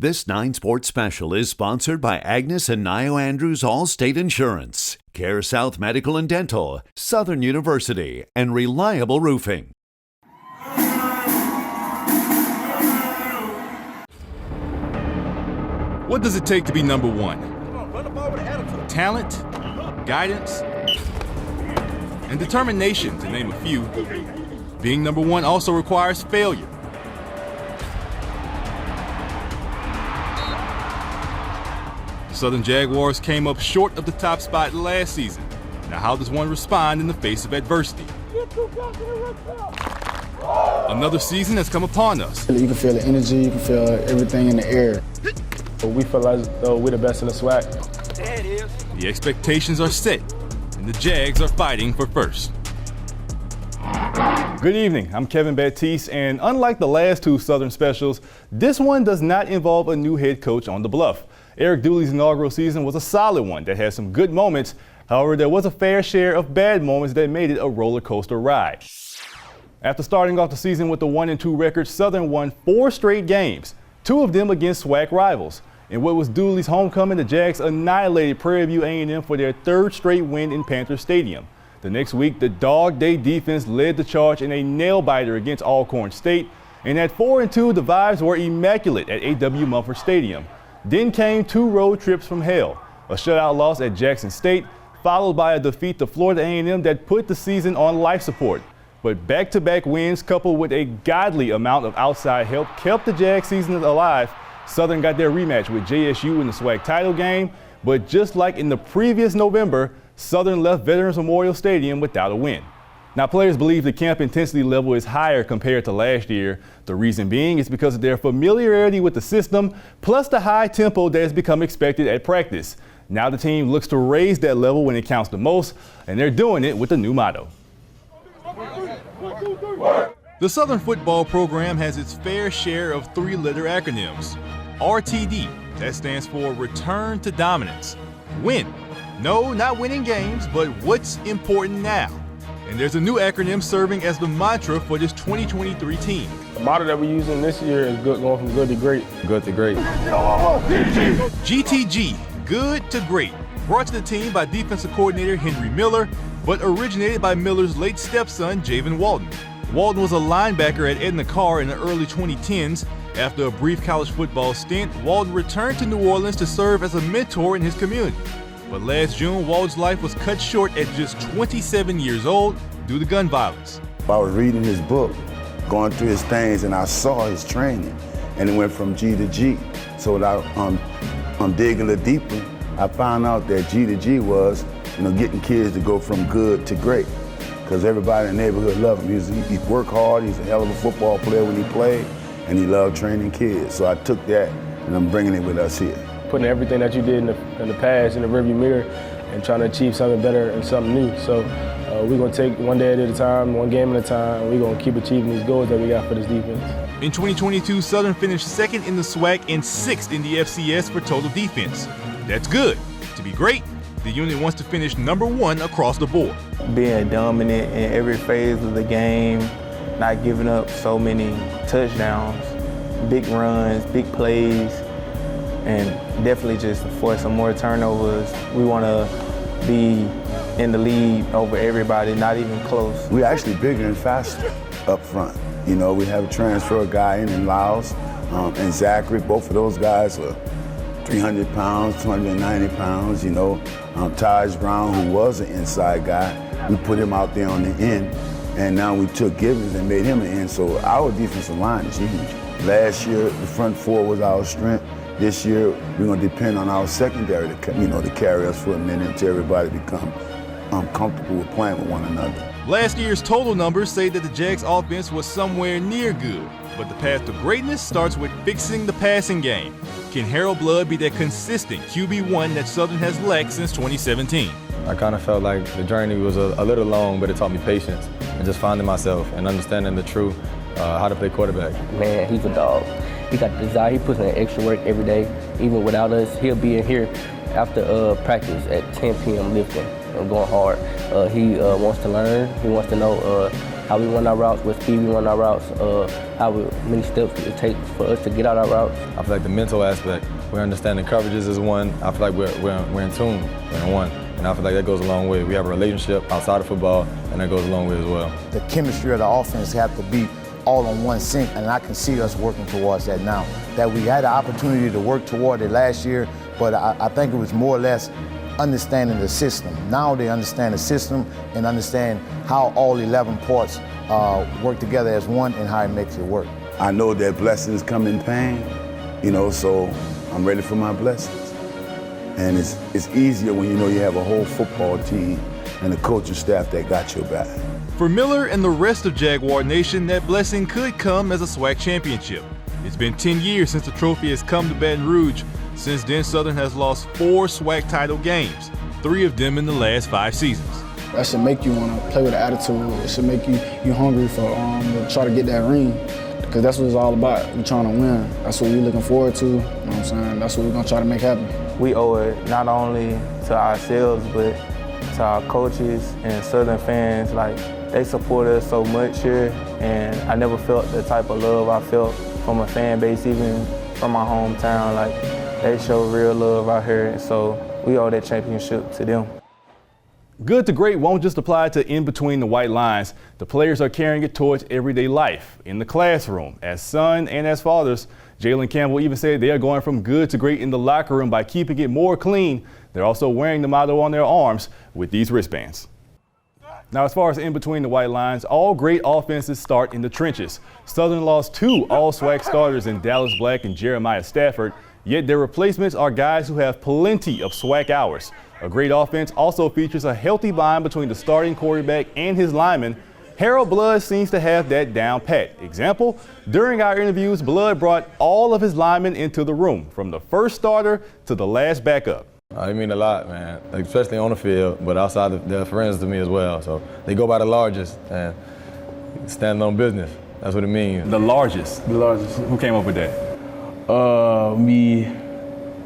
This 9 Sports Special is sponsored by Agnes and Nio Andrews All-State Insurance, Care South Medical and Dental, Southern University, and Reliable Roofing. What does it take to be number one? Talent, guidance, and determination, to name a few. Being number one also requires failure. The Southern Jaguars came up short of the top spot last season. Now, how does one respond in the face of adversity? Another season has come upon us. You can feel the energy, you can feel everything in the air. We feel like we're the best in the SWAC. There it is. The expectations are set, and the Jags are fighting for first. Good evening, I'm Kevin Baptiste, and unlike the last 2 Southern specials, this one does not involve a new head coach on the bluff. Eric Dooley's inaugural season was a solid one that had some good moments. However, there was a fair share of bad moments that made it a roller coaster ride. After starting off the season with a 1-2 record, Southern won 4 straight games, 2 of them against SWAC rivals. In what was Dooley's homecoming, the Jags annihilated Prairie View A&M for their 3rd straight win in Panther Stadium. The next week, the Dog Day defense led the charge in a nail-biter against Alcorn State. And at 4-2, the vibes were immaculate at A.W. Mumford Stadium. Then came 2 road trips from hell, a shutout loss at Jackson State, followed by a defeat to Florida A&M that put the season on life support. But back-to-back wins coupled with a godly amount of outside help kept the Jag season alive. Southern got their rematch with JSU in the SWAC title game, but just like in the previous November, Southern left Veterans Memorial Stadium without a win. Now, players believe the camp intensity level is higher compared to last year. The reason being is because of their familiarity with the system, plus the high tempo that has become expected at practice. Now the team looks to raise that level when it counts the most, and they're doing it with a new motto. The Southern football program has its fair share of 3-letter acronyms. RTD, that stands for Return to Dominance. Win. No, not winning games, but what's important now. And there's a new acronym serving as the mantra for this 2023 team. The motto that we're using this year is going from good to great. Good to great. GTG, good to great. Brought to the team by defensive coordinator Henry Miller, but originated by Miller's late stepson, Javen Walton. Walton was a linebacker at Edna Carr in the early 2010s. After a brief college football stint, Walton returned to New Orleans to serve as a mentor in his community. But last June, Walton's life was cut short at just 27 years old due to gun violence. I was reading his book, going through his things, and I saw his training, and it went from G to G. So I'm digging a little deeper. I found out that G to G was, getting kids to go from good to great. Because everybody in the neighborhood loved him. He worked hard, he's a hell of a football player when he played, and he loved training kids. So I took that, and I'm bringing it with us here. Putting everything that you did in the past in the rearview mirror and trying to achieve something better and something new. So we're going to take one day at a time, one game at a time, and we're going to keep achieving these goals that we got for this defense. In 2022, Southern finished 2nd in the SWAC and 6th in the FCS for total defense. That's good. To be great, the unit wants to finish number 1 across the board. Being dominant in every phase of the game, not giving up so many touchdowns, big runs, big plays, and definitely just force some more turnovers. We want to be in the lead over everybody, not even close. We're actually bigger and faster up front. We have a transfer guy in Laos and Zachary. Both of those guys are 300 pounds, 290 pounds, Taj Brown, who was an inside guy, we put him out there on the end, and now we took Gibbons and made him an end, so our defensive line is huge. Last year, the front 4 was our strength. This year, we're going to depend on our secondary to carry us for a minute until everybody becomes comfortable with playing with one another. Last year's total numbers say that the Jags' offense was somewhere near good, but the path to greatness starts with fixing the passing game. Can Harold Blood be that consistent QB1 that Southern has lacked since 2017? I kind of felt like the journey was a little long, but it taught me patience and just finding myself and understanding the truth, how to play quarterback. Man, he's a dog. He got the desire. He puts in extra work every day. Even without us, he'll be in here after practice at 10 p.m. lifting and going hard. He wants to learn. He wants to know how we run our routes, what speed we run our routes, how many steps it takes for us to get out our routes. I feel like the mental aspect, we're understanding coverages is one. I feel like we're in tune, we're in one. And I feel like that goes a long way. We have a relationship outside of football, and that goes a long way as well. The chemistry of the offense have to be all on one sync, and I can see us working towards that now. That we had the opportunity to work toward it last year, but I think it was more or less understanding the system. Now they understand the system and understand how all 11 parts work together as one and how it makes it work. I know that blessings come in pain, so I'm ready for my blessings. And it's easier when you know you have a whole football team and a coaching staff that got your back. For Miller and the rest of Jaguar Nation, that blessing could come as a SWAC championship. It's been 10 years since the trophy has come to Baton Rouge. Since then, Southern has lost 4 SWAC title games, 3 of them in the last 5 seasons. That should make you want to play with an attitude. It should make you hungry for to try to get that ring, because that's what it's all about. We're trying to win. That's what we're looking forward to. You know what I'm saying? That's what we're going to try to make happen. We owe it not only to ourselves, but to our coaches and Southern fans. Like, they support us so much here, and I never felt the type of love I felt from a fan base, even from my hometown. Like, they show real love out here, and so we owe that championship to them. Good to great won't just apply to in between the white lines. The players are carrying it towards everyday life, in the classroom, as sons and as fathers. Jalen Campbell even said they are going from good to great in the locker room by keeping it more clean. They're also wearing the motto on their arms with these wristbands. Now, as far as in between the white lines, all great offenses start in the trenches. Southern lost 2 all-SWAC starters in Dallas Black and Jeremiah Stafford, yet their replacements are guys who have plenty of SWAC hours. A great offense also features a healthy bond between the starting quarterback and his linemen. Harold Blood seems to have that down pat. Example, during our interviews, Blood brought all of his linemen into the room, from the first starter to the last backup. It mean a lot, man, especially on the field, but outside they're friends to me as well. So they go by the largest and stand on business. That's what it means. The largest? The largest. Who came up with that? Me,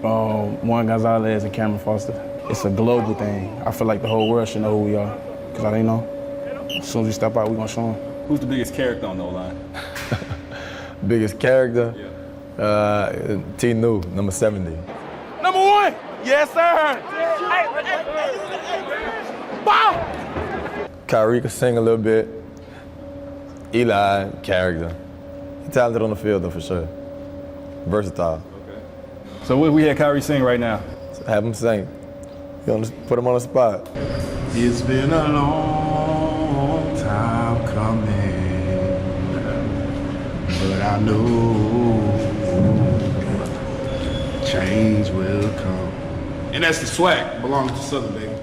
Juan Gonzalez, and Cameron Foster. It's a global thing. I feel like the whole world should know who we are, because they know. As soon as we step out, we're going to show them. Who's the biggest character on the O-line? Biggest character? T. New, number 70. Number 1! Yes, sir! Kyrie can sing a little bit. Eli, character. He's talented on the field, though, for sure. Versatile. Okay. So what we had Kyrie sing right now? So have him sing. Put him on the spot. It's been a long time coming, but I know change will come. And that's the SWAC, belongs to Southern, baby.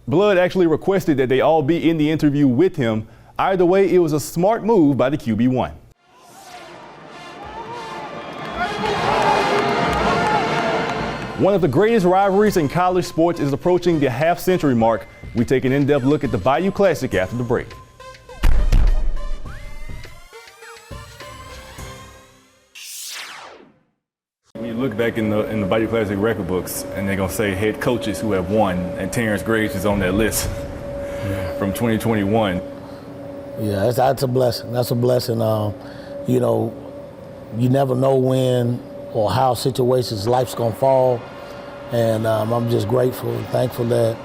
Blood actually requested that they all be in the interview with him. Either way, it was a smart move by the QB1. One of the greatest rivalries in college sports is approaching the half-century mark. We take an in-depth look at the Bayou Classic after the break. When you look back in the Bayou Classic record books, and they're gonna say head coaches who have won, and Terrence Graves is on that list from 2021. Yeah, that's a blessing. That's a blessing. You never know when or how situations life's gonna fall, and I'm just grateful and thankful that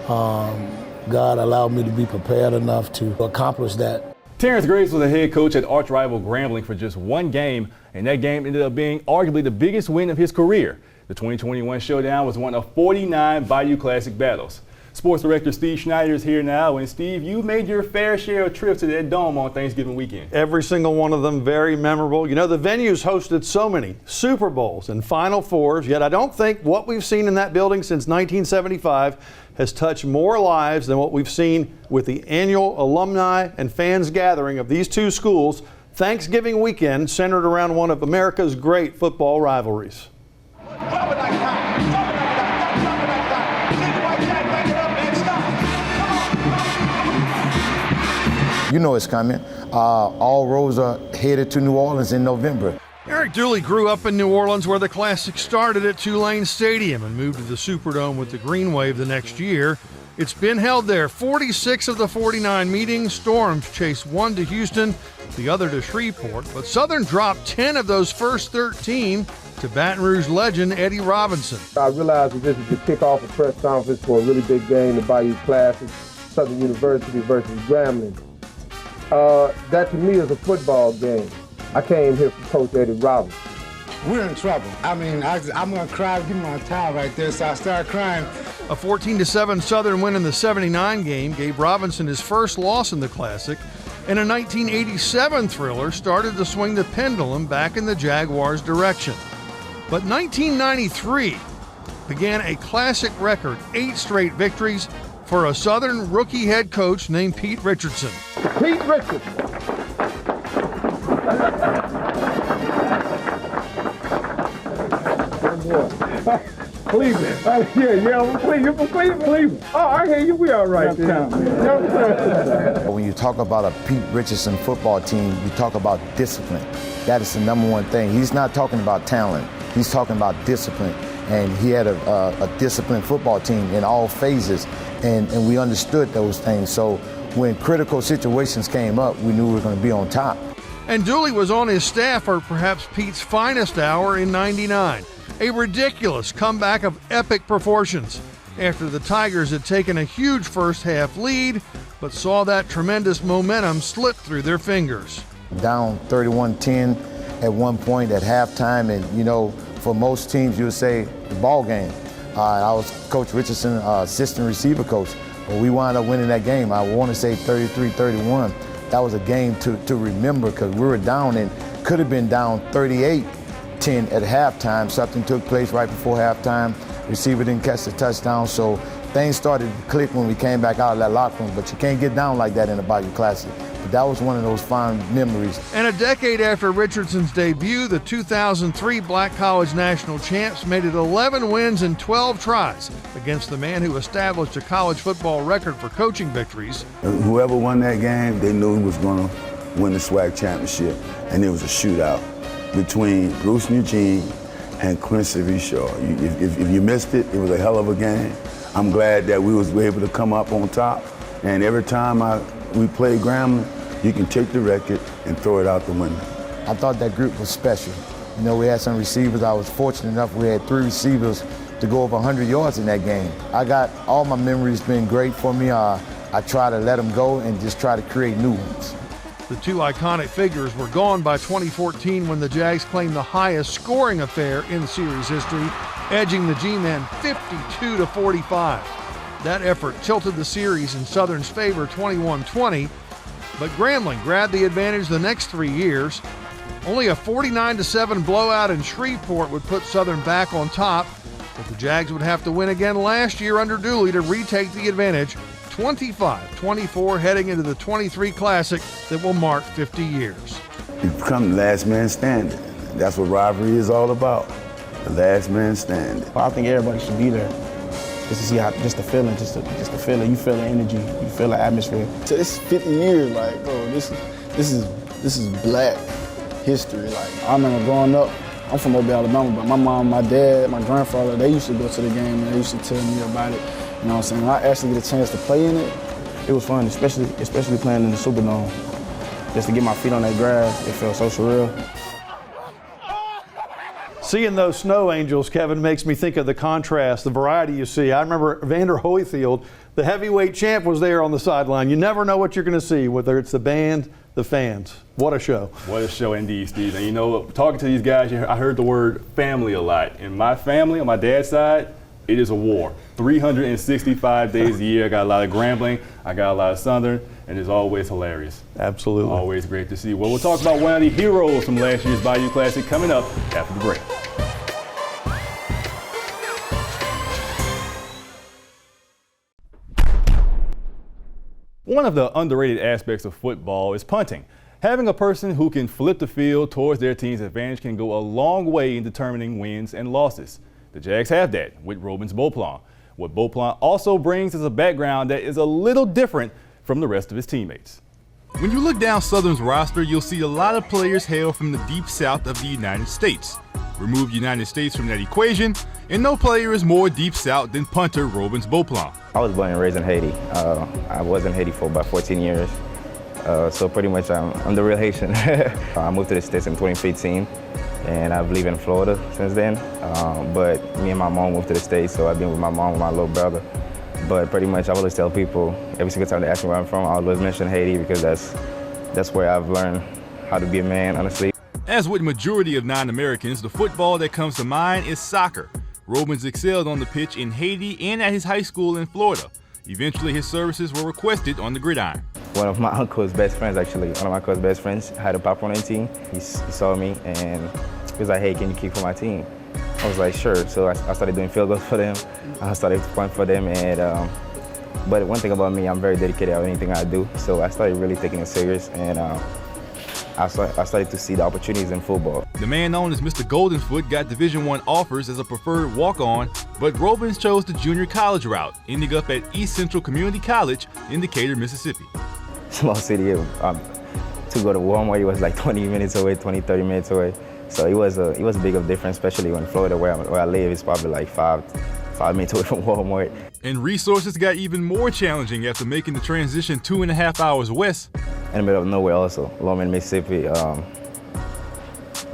God allowed me to be prepared enough to accomplish that. Terrence Graves was a head coach at arch rival Grambling for just one game, and that game ended up being arguably the biggest win of his career. The 2021 showdown was one of 49 Bayou Classic battles. Sports Director Steve Schneider is here now, and Steve, you made your fair share of trips to that dome on Thanksgiving weekend. Every single one of them very memorable. You know, the venue's hosted so many Super Bowls and Final Fours, yet I don't think what we've seen in that building since 1975 has touched more lives than what we've seen with the annual alumni and fans gathering of these two schools Thanksgiving weekend, centered around one of America's great football rivalries. You know it's coming. All roads are headed to New Orleans in November. Eric Dooley grew up in New Orleans, where the Classic started at Tulane Stadium and moved to the Superdome with the Green Wave the next year. It's been held there. 46 of the 49 meetings. Storms chased one to Houston, the other to Shreveport. But Southern dropped 10 of those first 13 to Baton Rouge legend Eddie Robinson. I realized that this is the kickoff of press conference for a really big game, the Bayou Classic, Southern University versus Grambling. That to me is a football game. I came here for Coach Eddie Robinson. We're in trouble. I mean, I'm going to cry, give me my towel right there, so I started crying. A 14-7 Southern win in the 79 game gave Robinson his first loss in the Classic, and a 1987 thriller started to swing the pendulum back in the Jaguars' direction. But 1993 began a Classic record, 8 straight victories for a Southern rookie head coach named Pete Richardson. Pete Richardson. Cleveland. You're from Cleveland. Oh, I hear you. We all right there. When you talk about a Pete Richardson football team, you talk about discipline. That is the number one thing. He's not talking about talent. He's talking about discipline. And he had a disciplined football team in all phases, and we understood those things. So when critical situations came up, we knew we were going to be on top. And Dooley was on his staff for perhaps Pete's finest hour in '99. A ridiculous comeback of epic proportions after the Tigers had taken a huge first half lead, but saw that tremendous momentum slip through their fingers. Down 31-10 at one point at halftime, and you know, for most teams you would say the ball game. I was Coach Richardson, assistant receiver coach, but we wound up winning that game. I want to say 33-31. That was a game to remember because we were down and could have been down 38-10 at halftime. Something took place right before halftime. Receiver didn't catch the touchdown, so things started to click when we came back out of that locker room. But you can't get down like that in the Bayou Classic. But that was one of those fond memories. And a decade after Richardson's debut, the 2003 Black College National Champs made it 11 wins and 12 tries against the man who established a college football record for coaching victories. Whoever won that game, they knew he was going to win the SWAC championship, and it was a shootout between Bruce Eugene and Quincy Rishaw. If you missed it, it was a hell of a game. I'm glad that we was able to come up on top, and every time we played Grambling, you can take the record and throw it out the window. I thought that group was special. You know, we had some receivers. I was fortunate enough we had 3 receivers to go over 100 yards in that game. I got all my memories been great for me. I try to let them go and just try to create new ones. The 2 iconic figures were gone by 2014 when the Jags claimed the highest scoring affair in series history, edging the G-Men 52-45. That effort tilted the series in Southern's favor 21-20, but Grambling grabbed the advantage the next 3 years. Only a 49-7 blowout in Shreveport would put Southern back on top, but the Jags would have to win again last year under Dooley to retake the advantage, 25-24 heading into the 23 Classic that will mark 50 years. You become the last man standing. That's what rivalry is all about, the last man standing. Well, I think everybody should be there. Just to see how, just the feeling, just the feeling. You feel the energy, you feel the atmosphere. So it's 50 years, like, bro, this is black history. Like, I remember growing up, I'm from Mobile, Alabama, but my mom, my dad, my grandfather, they used to go to the game and they used to tell me about it. You know what I'm saying? When I actually get a chance to play in it, it was fun, especially playing in the Superdome. Just to get my feet on that grass, it felt so surreal. Seeing those snow angels, Kevin, makes me think of the contrast, the variety you see. I remember Vander Holyfield, the heavyweight champ, was there on the sideline. You never know what you're going to see, whether it's the band, the fans. What a show. What a show indeed, Steve. And you know, talking to these guys, I heard the word family a lot. In my family, on my dad's side, it is a war. 365 days a year. I got a lot of Grambling, I got a lot of Southern, and it's always hilarious. Absolutely. Always great to see. Well, we'll talk about one of the heroes from last year's Bayou Classic coming up after the break. One of the underrated aspects of football is punting. Having a person who can flip the field towards their team's advantage can go a long way in determining wins and losses. The Jags have that with Robens Beauplan. What Beauplan also brings is a background that is a little different from the rest of his teammates. When you look down Southern's roster, you'll see a lot of players hail from the deep south of the United States. Remove United States from that equation, and no player is more deep south than punter Robins Beauplan. I was born and raised in Haiti. I was in Haiti for about 14 years. So pretty much I'm the real Haitian. I moved to the States in 2015, and I've lived in Florida since then. But me and my mom moved to the States, so I've been with my mom and my little brother. But pretty much I always tell people, every single time they ask me where I'm from, I always mention Haiti because that's where I've learned how to be a man, honestly. As with majority of non-Americans, the football that comes to mind is soccer. Robins excelled on the pitch in Haiti and at his high school in Florida. Eventually, his services were requested on the gridiron. One of my uncle's best friends, actually, had a pop running team. He saw me and he was like, hey, can you kick for my team? I was like, sure. So I started doing field goals for them. I started to punt for them. But one thing about me, I'm very dedicated at anything I do. So I started really taking it serious, and I started to see the opportunities in football. The man known as Mr. Goldenfoot got Division I offers as a preferred walk-on, but Robins chose the junior college route, ending up at East Central Community College in Decatur, Mississippi. Small city, to go to Walmart, it was like 20 minutes away, 20, 30 minutes away. So it was a big of difference, especially in Florida where I live. It's probably like 5 minutes away from Walmart. And resources got even more challenging after making the transition 2.5 hours west. In the middle of nowhere also, Longman, Mississippi.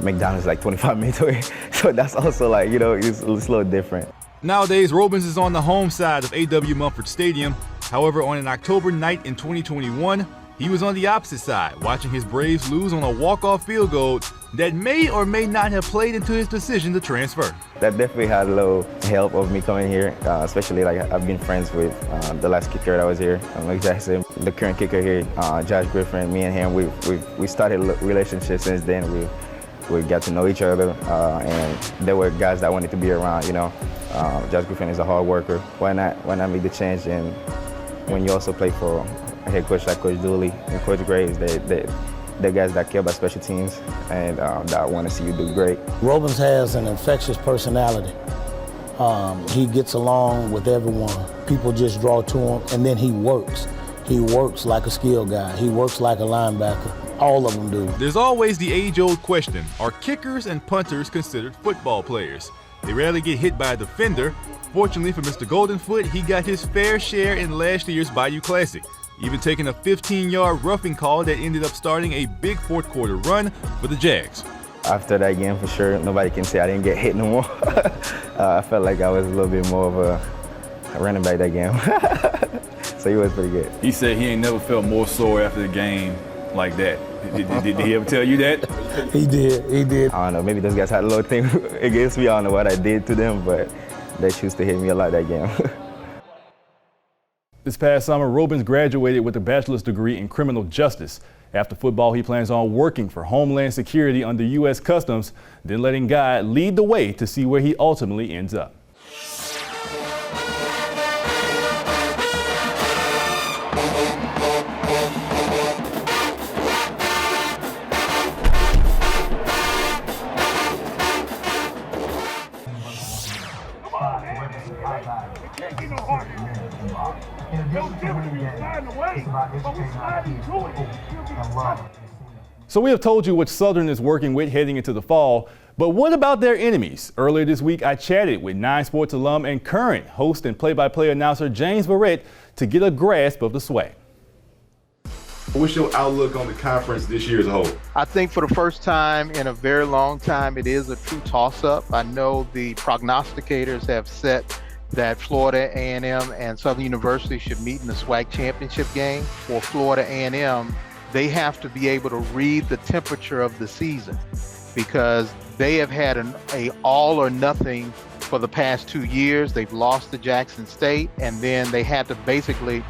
McDonald's like 25 minutes away. So that's also like, it's a little different. Nowadays, Robins is on the home side of A.W. Mumford Stadium. However, on an October night in 2021, he was on the opposite side, watching his Braves lose on a walk-off field goal that may or may not have played into his decision to transfer. That definitely had a little help of me coming here, especially like I've been friends with the last kicker that was here, like Jackson, the current kicker here, Josh Griffin. Me and him, we started a relationship since then. We got to know each other, and there were guys that wanted to be around. Josh Griffin is a hard worker. Why not make the change? And when you also play for a head coach like Coach Dooley and Coach Graves, they're guys that care about special teams and that want to see you do great. Robins has an infectious personality. He gets along with everyone. People just draw to him, and then he works. He works like a skill guy. He works like a linebacker. All of them do. There's always the age-old question, are kickers and punters considered football players? They rarely get hit by a defender. Fortunately for Mr. Goldenfoot, he got his fair share in last year's Bayou Classic, even taking a 15-yard roughing call that ended up starting a big fourth quarter run for the Jags. After that game, for sure, nobody can say I didn't get hit no more. I felt like I was a little bit more of a running back that game. So he was pretty good. He said he ain't never felt more sore after the game like that. Did he ever tell you that? He did. I don't know, maybe those guys had a little thing against me. I don't know what I did to them, but they choose to hit me a lot that game. This past summer, Robins graduated with a bachelor's degree in criminal justice. After football, he plans on working for Homeland Security under U.S. Customs, then letting God lead the way to see where he ultimately ends up. So we have told you what Southern is working with heading into the fall, but what about their enemies? Earlier this week, I chatted with 9 Sports alum and current host and play-by-play announcer James Barrett to get a grasp of the SWAC. What's your outlook on the conference this year as a whole? I think for the first time in a very long time, it is a true toss-up. I know the prognosticators have set that Florida A&M and Southern University should meet in the SWAC championship game. For Florida A&M, they have to be able to read the temperature of the season because they have had a all or nothing for the past 2 years. They've lost to Jackson State, and then they had to basically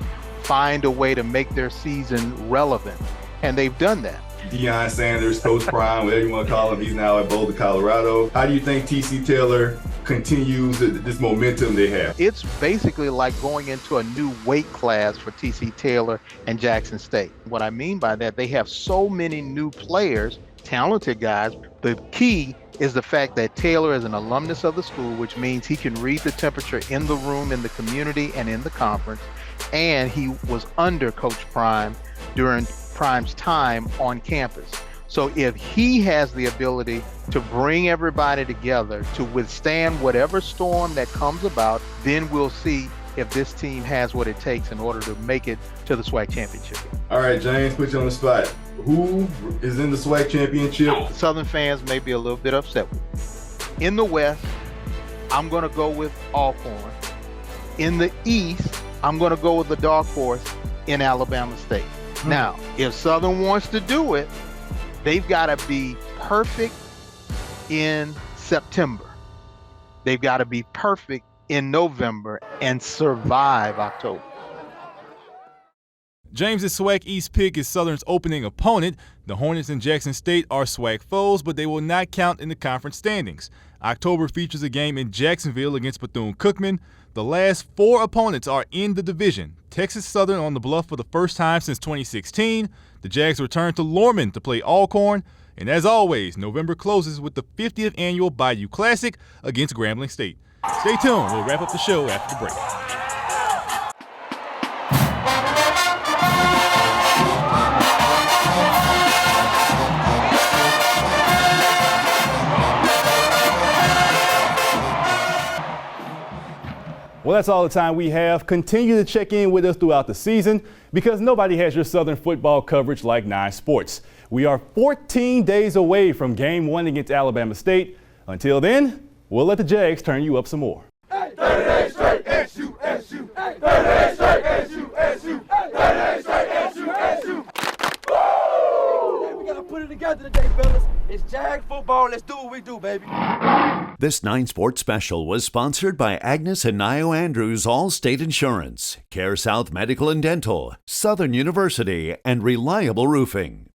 find a way to make their season relevant, and they've done that. Deion Sanders, Coach Prime, whatever you want to call him, he's now at Boulder, Colorado. How do you think TC Taylor continues this momentum they have? It's basically like going into a new weight class for TC Taylor and Jackson State. What I mean by that, they have so many new players, talented guys. The key is the fact that Taylor is an alumnus of the school, which means he can read the temperature in the room, in the community, and in the conference. And he was under Coach Prime during Prime's time on campus. So if he has the ability to bring everybody together to withstand whatever storm that comes about, then we'll see if this team has what it takes in order to make it to the SWAC championship. All right, James, put you on the spot. Who is in the SWAC championship? Southern fans may be a little bit upset with me. In the West, I'm going to go with Alcorn. In the East, I'm going to go with the dark horse in Alabama State. Now, if Southern wants to do it, they've got to be perfect in September. They've got to be perfect in November and survive October. James's SWAC East pick is Southern's opening opponent. The Hornets and Jackson State are SWAC foes, but they will not count in the conference standings. October features a game in Jacksonville against Bethune-Cookman. The last 4 opponents are in the division. Texas Southern on the Bluff for the first time since 2016. The Jags return to Lorman to play Alcorn. And as always, November closes with the 50th annual Bayou Classic against Grambling State. Stay tuned. We'll wrap up the show after the break. Well, that's all the time we have. Continue to check in with us throughout the season because nobody has your Southern football coverage like 9 Sports. We are 14 days away from Game 1 against Alabama State. Until then, we'll let the Jags turn you up some more. 30 days straight, SU, SU. 30 days straight, SU, SU. 30 days straight, SU, SU. Woo! We gotta put it together today, fellas. It's Jag football. Let's do what we do, baby. This 9 Sports special was sponsored by Agnes and Nio Andrews All-State Insurance, Care South Medical and Dental, Southern University, and Reliable Roofing.